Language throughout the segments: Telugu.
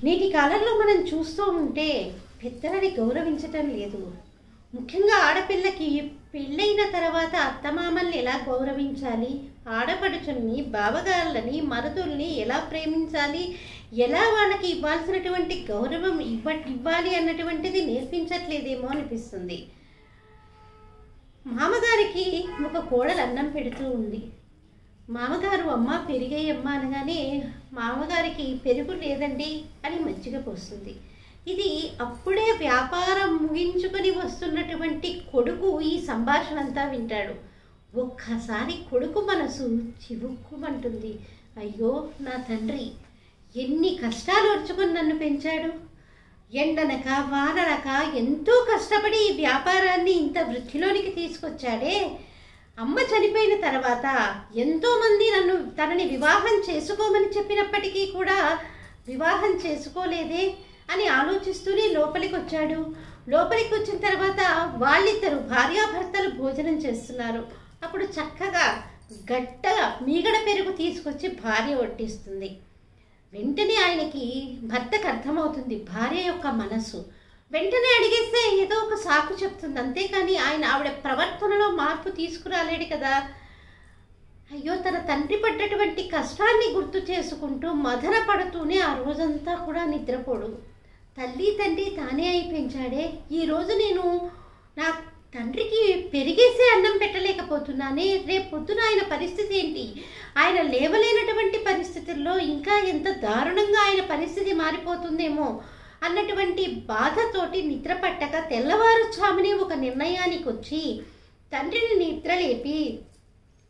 నేటి కాలంలో మనం చూస్తూ ఉంటే పెద్దలని గౌరవించటం లేదు. ముఖ్యంగా ఆడపిల్లకి పెళ్ళైన తర్వాత అత్తమామల్ని ఎలా గౌరవించాలి, ఆడపడుచుల్ని, బావగాళ్ళని, మరుదుల్ని ఎలా ప్రేమించాలి, ఎలా వాళ్ళకి ఇవ్వాల్సినటువంటి గౌరవం ఇవ్వాలి అన్నటువంటిది నేర్పించట్లేదేమో అనిపిస్తుంది. మామగారికి ఒక కోడలు అన్నం పెడుతూ ఉంది. మామగారు అమ్మ పెరిగేయమ్మ అనగానే మామగారికి పెరుగు లేదండి అని మజ్జిగ పోస్తుంది. ఇది అప్పుడే వ్యాపారం ముగించుకొని వస్తున్నటువంటి కొడుకు ఈ సంభాషణ అంతా వింటాడు. ఒక్కసారి కొడుకు మనసు చివుక్కుమంటుంది. అయ్యో నా తండ్రి ఎన్ని కష్టాలు ఓర్చుకొని నన్ను పెంచాడు. ఎండనక వాననక ఎంతో కష్టపడి ఈ వ్యాపారాన్ని ఇంత వృద్ధిలోనికి తీసుకొచ్చాడే. అమ్మ చనిపోయిన తర్వాత ఎంతోమంది తనని వివాహం చేసుకోమని చెప్పినప్పటికీ కూడా వివాహం చేసుకోలేదే అని ఆలోచిస్తూనే లోపలికి వచ్చాడు. లోపలికి వచ్చిన తర్వాత వాళ్ళిద్దరు భార్యాభర్తలు భోజనం చేస్తున్నారు. అప్పుడు చక్కగా గట్టగా మీగడ పెరుగు తీసుకొచ్చి భార్య వడ్డిస్తుంది. వెంటనే ఆయనకి భర్తకు అర్థమవుతుంది భార్య యొక్క మనసు. వెంటనే అడిగేస్తే ఏదో ఒక సాకు చెప్తుంది, అంతేకాని ఆవిడ ప్రవర్తనలో మార్పు తీసుకురాలేడు కదా. అయ్యో తన తండ్రి పడ్డటువంటి కష్టాన్ని గుర్తు చేసుకుంటూ మదన పడుతూనే ఆ రోజంతా కూడా నిద్రపోడు. తల్లి తండ్రి తానే అయి పెంచాడే, ఈరోజు నేను నా తండ్రికి పెరిగేసే అన్నం పెట్టలేకపోతున్నానే, రేపు పొద్దున ఆయన పరిస్థితి ఏంటి, ఆయన లేవలేనటువంటి పరిస్థితుల్లో ఇంకా ఎంత దారుణంగా ఆయన పరిస్థితి మారిపోతుందేమో అన్నటువంటి బాధతోటి నిద్ర పట్టక తెల్లవారుజామునే ఒక నిర్ణయానికి వచ్చి తండ్రిని నిద్రలేపి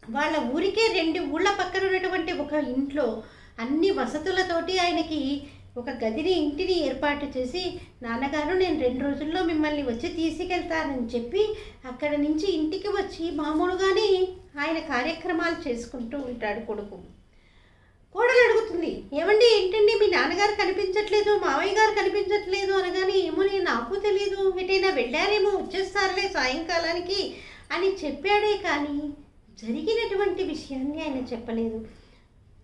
వాళ్ళ ఊరికే 2 ఊళ్ళ పక్కన ఉన్నటువంటి ఒక ఇంట్లో అన్ని వసతులతోటి ఆయనకి ఒక ఇంటిని ఏర్పాటు చేసి, నాన్నగారు నేను 2 రోజుల్లో మిమ్మల్ని వచ్చి తీసుకెళ్తానని చెప్పి అక్కడ నుంచి ఇంటికి వచ్చి మామూలుగానే ఆయన కార్యక్రమాలు చేసుకుంటూ ఉంటాడు కొడుకు. కోడలు అడుగుతుంది, ఏమండి ఏంటండి మీ నాన్నగారు కనిపించట్లేదు, మావయ్య గారు కనిపించట్లేదు అనగానే, ఏమో నాకు తెలీదు, ఎటైనా వెళ్ళారేమో వచ్చేస్తారులే సాయంకాలానికి అని చెప్పాడే కానీ జరిగినటువంటి విషయాన్ని ఆయన చెప్పలేదు.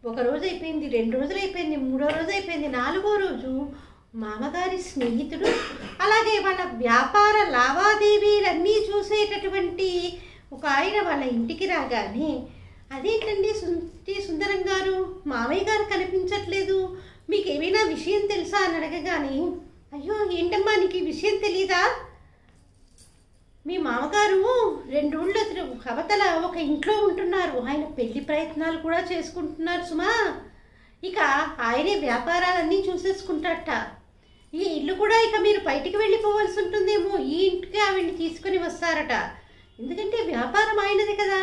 1 రోజు అయిపోయింది, 2 రోజులు అయిపోయింది, 3వ రోజు అయిపోయింది, 4వ రోజు మామగారి స్నేహితుడు అలాగే వాళ్ళ వ్యాపార లావాదేవీలన్నీ చూసేటటువంటి ఒక ఆయన వాళ్ళ ఇంటికి రాగానే, అదేంటండి సుందరం గారు మామయ్య గారు కనిపించట్లేదు, మీకు ఏమైనా విషయం తెలుసా అని అడగగానే, అయ్యో ఏంటమ్మా నీకు ఈ విషయం తెలీదా, మీ మామగారు 2 ఊళ్ళ అవతల ఒక ఇంట్లో ఉంటున్నారు, ఆయన పెళ్లి ప్రయత్నాలు కూడా చేసుకుంటున్నారు సుమా, ఇక ఆయనే వ్యాపారాలన్నీ చూసేసుకుంటారట, ఈ ఇల్లు కూడా ఇక మీరు బయటికి వెళ్ళిపోవాల్సి ఉంటుందేమో, ఈ ఇంటికి ఆవిడ్ని తీసుకుని వస్తారట, ఎందుకంటే వ్యాపారం అయినది కదా.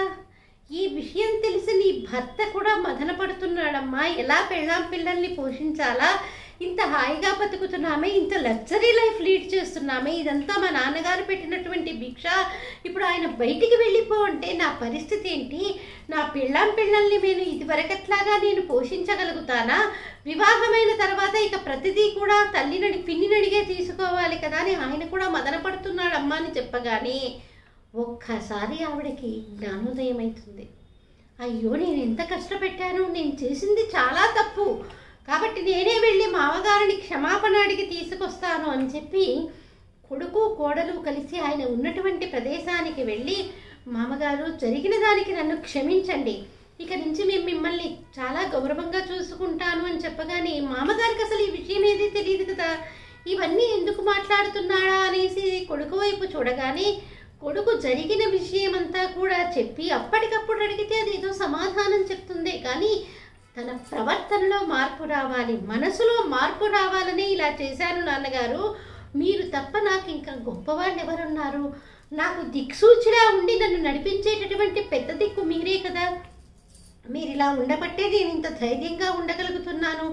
ఈ విషయం తెలిసి నీ భర్త కూడా మదన పడుతున్నాడమ్మా, ఎలా పిల్లల్ని పోషించాలా, ఇంత హాయిగా బతుకుతున్నామే, ఇంత లగ్జరీ లైఫ్ లీడ్ చేస్తున్నామే, ఇదంతా మా నాన్నగారు పెట్టినటువంటి భిక్ష, ఇప్పుడు ఆయన బయటికి వెళ్ళిపో అంటే నా పరిస్థితి ఏంటి, నా పిల్లల్ని నేను ఇదివరకట్లాగా నేను పోషించగలుగుతానా, వివాహమైన తర్వాత ఇక ప్రతిదీ కూడా పిన్నిని అడిగే తీసుకోవాలి కదా అని ఆయన కూడా మదన పడుతున్నాడమ్మా అని చెప్పగానే ఒక్కసారి ఆవిడకి జ్ఞానోదయం అవుతుంది. అయ్యో నేను ఎంత కష్టపెట్టాను, నేను చేసింది చాలా తప్పు, కాబట్టి నేనే వెళ్ళి మామగారిని క్షమాపణ అడిగి తీసుకొస్తాను అని చెప్పి కొడుకు కోడలు కలిసి ఆయన ఉన్నటువంటి ప్రదేశానికి వెళ్ళి, మామగారు జరిగిన దానికి నన్ను క్షమించండి, ఇక నుంచి మేము మిమ్మల్ని చాలా గౌరవంగా చూసుకుంటాను అని చెప్పగానే మామగారికి అసలు ఈ విషయం ఏది తెలియదు కదా, ఇవన్నీ ఎందుకు మాట్లాడుతున్నాడా అనేసి కొడుకు వైపు చూడగానే కొడుకు జరిగిన విషయం అంతా కూడా చెప్పి అప్పటికప్పుడు అడిగితే అది ఏదో సమాధానం చెప్తుందే కానీ తన ప్రవర్తనలో మార్పు రావాలి, మనసులో మార్పు రావాలని ఇలా చేశాను నాన్నగారు, మీరు తప్ప నాకు ఇంకా గొప్పవాళ్ళు ఎవరున్నారు, నాకు దిక్సూచిలా ఉండి నన్ను నడిపించేటటువంటి పెద్ద దిక్కు మీరే కదా, మీరు ఇలా ఉండబట్టే నేను ఇంత ధైర్యంగా ఉండగలుగుతున్నాను,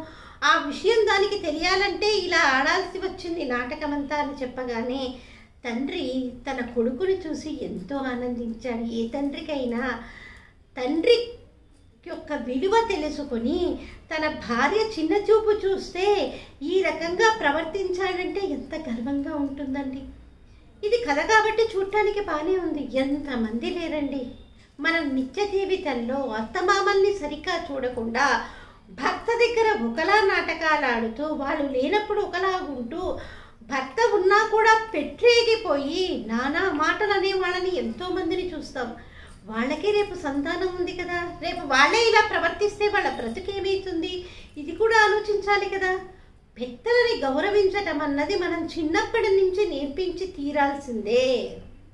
ఆ విషయం దానికి తెలియాలంటే ఇలా ఆడాల్సి వచ్చింది నాటకమంతా అని చెప్పగానే తండ్రి తన కొడుకుని చూసి ఎంతో ఆనందించాడు. ఏ తండ్రికైనా తండ్రి యొక్క విలువ తెలుసుకొని తన భార్య చిన్న చూపు చూస్తే ఈ రకంగా ప్రవర్తించాడంటే ఎంత గర్వంగా ఉంటుందండి. ఇది కథ కాబట్టి చూడటానికి బాగానే ఉంది, ఎంతమంది లేరండి మన నిత్య జీవితంలో అత్తమామల్ని సరిగ్గా చూడకుండా భర్త దగ్గర ఒకలా నాటకాలు ఆడుతూ, వాళ్ళు లేనప్పుడు ఒకలాగుంటూ, భర్త ఉన్నా కూడా పెట్టేగిపోయి నానా మాటలు అనే వాళ్ళని ఎంతోమందిని చూస్తాం. వాళ్ళకే రేపు సంతానం ఉంది కదా, రేపు వాళ్ళే ఇలా ప్రవర్తిస్తే వాళ్ళ బ్రతుకేమవుతుంది, ఇది కూడా ఆలోచించాలి కదా. పెద్దలని గౌరవించటం అన్నది మనం చిన్నప్పటి నుంచి నేర్పించి తీరాల్సిందే.